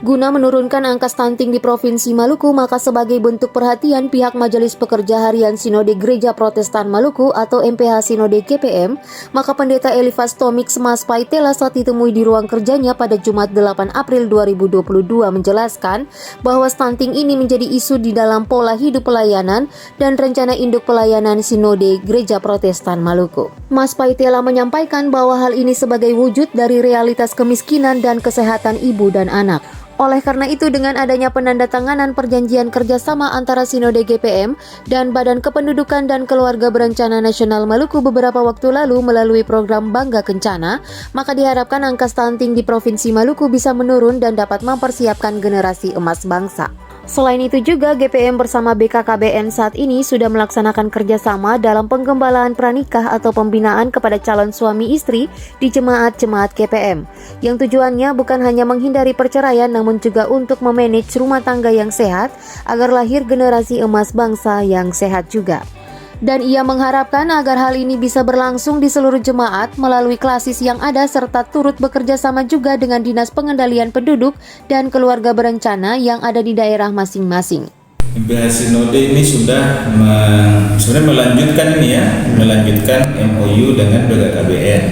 Guna menurunkan angka stunting di Provinsi Maluku, maka sebagai bentuk perhatian pihak Majelis Pekerja Harian Sinode Gereja Protestan Maluku atau MPH Sinode GPM, maka Pendeta Elifas Tomix Mas Paitela saat ditemui di ruang kerjanya pada Jumat 8 April 2022 menjelaskan bahwa stunting ini menjadi isu di dalam pola hidup pelayanan dan rencana induk pelayanan Sinode Gereja Protestan Maluku. Mas Paitela menyampaikan bahwa hal ini sebagai wujud dari realitas kemiskinan dan kesehatan ibu dan anak. Oleh karena itu, dengan adanya penandatanganan perjanjian kerjasama antara Sinode GPM dan Badan Kependudukan dan Keluarga Berencana Nasional Maluku beberapa waktu lalu melalui program Bangga Kencana, maka diharapkan angka stunting di Provinsi Maluku bisa menurun dan dapat mempersiapkan generasi emas bangsa. Selain itu juga, GPM bersama BKKBN saat ini sudah melaksanakan kerjasama dalam penggembalaan pranikah atau pembinaan kepada calon suami istri di jemaat-jemaat GPM, yang tujuannya bukan hanya menghindari perceraian namun juga untuk memanage rumah tangga yang sehat agar lahir generasi emas bangsa yang sehat juga. Dan ia mengharapkan agar hal ini bisa berlangsung di seluruh jemaat melalui klasis yang ada serta turut bekerja sama juga dengan Dinas Pengendalian Penduduk dan Keluarga Berencana yang ada di daerah masing-masing. MPH Sinode ini sudah melanjutkan MOU dengan BKKBN,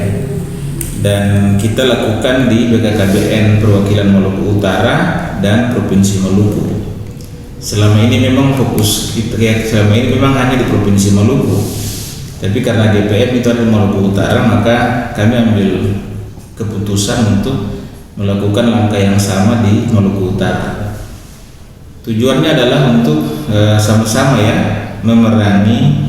dan kita lakukan di BKKBN Perwakilan Maluku Utara dan Provinsi Maluku. Selama ini memang hanya di Provinsi Maluku, tapi karena GPM itu ada di Maluku Utara, maka kami ambil keputusan untuk melakukan langkah yang sama di Maluku Utara. Tujuannya adalah untuk sama-sama memerangi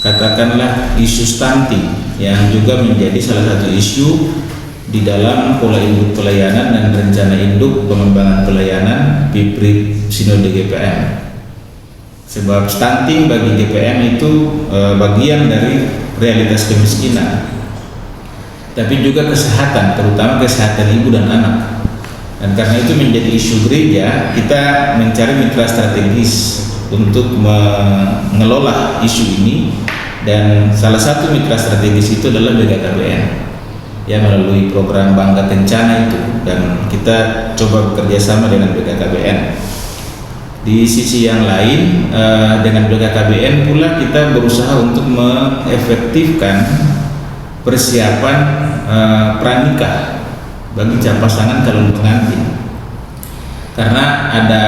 katakanlah isu stunting yang juga menjadi salah satu isu di dalam pola induk pelayanan dan rencana induk pengembangan pelayanan PIPRID Sinode GPM. Sebab stunting bagi GPM itu bagian dari realitas kemiskinan, tapi juga kesehatan, terutama kesehatan ibu dan anak. Dan karena itu menjadi isu gereja, kita mencari mitra strategis untuk mengelola isu ini, dan salah satu mitra strategis itu adalah BKKBN. Melalui program Bangga Kencana itu, dan kita coba bekerja sama dengan BKKBN. Di sisi yang lain, dengan BKKBN pula kita berusaha untuk mengefektifkan persiapan pranikah bagi pasangan calon pengantin, karena ada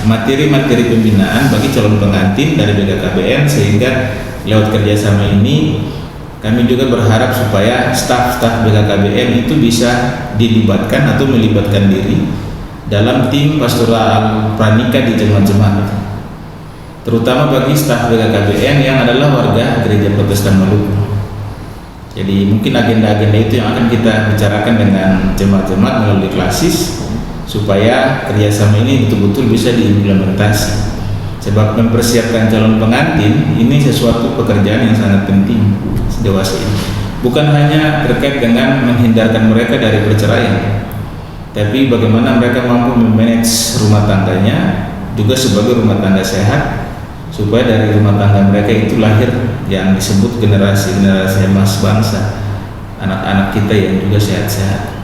materi-materi pembinaan bagi calon pengantin dari BKKBN, sehingga lewat kerjasama ini kami juga berharap supaya staf-staf BKKBN itu bisa dilibatkan atau melibatkan diri dalam tim pastoral pranikah di jemaat-jemaat, terutama bagi staf BKKBN yang adalah warga Gereja Protestan Maluku. Jadi mungkin agenda-agenda itu yang akan kita bicarakan dengan jemaat-jemaat melalui klasis, supaya kerjasama ini betul-betul bisa diimplementasi. Sebab mempersiapkan calon pengantin ini sesuatu pekerjaan yang sangat penting dewasa ini. Bukan hanya terkait dengan menghindarkan mereka dari perceraian, tapi bagaimana mereka mampu memanage rumah tangganya juga sebagai rumah tangga sehat, supaya dari rumah tangga mereka itu lahir yang disebut generasi-generasi emas bangsa, anak-anak kita yang juga sehat-sehat.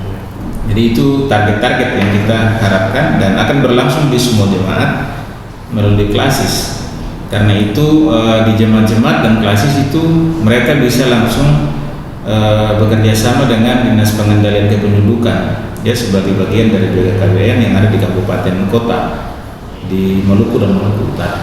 Jadi itu target-target yang kita harapkan dan akan berlangsung di semua jemaat melalui klasis. Karena itu di jemaat-jemaat dan klasis itu mereka bisa langsung bekerja sama dengan Dinas Pengendalian Kependudukan, sebagai bagian dari BKKBN yang ada di kabupaten kota di Maluku dan Maluku Utara.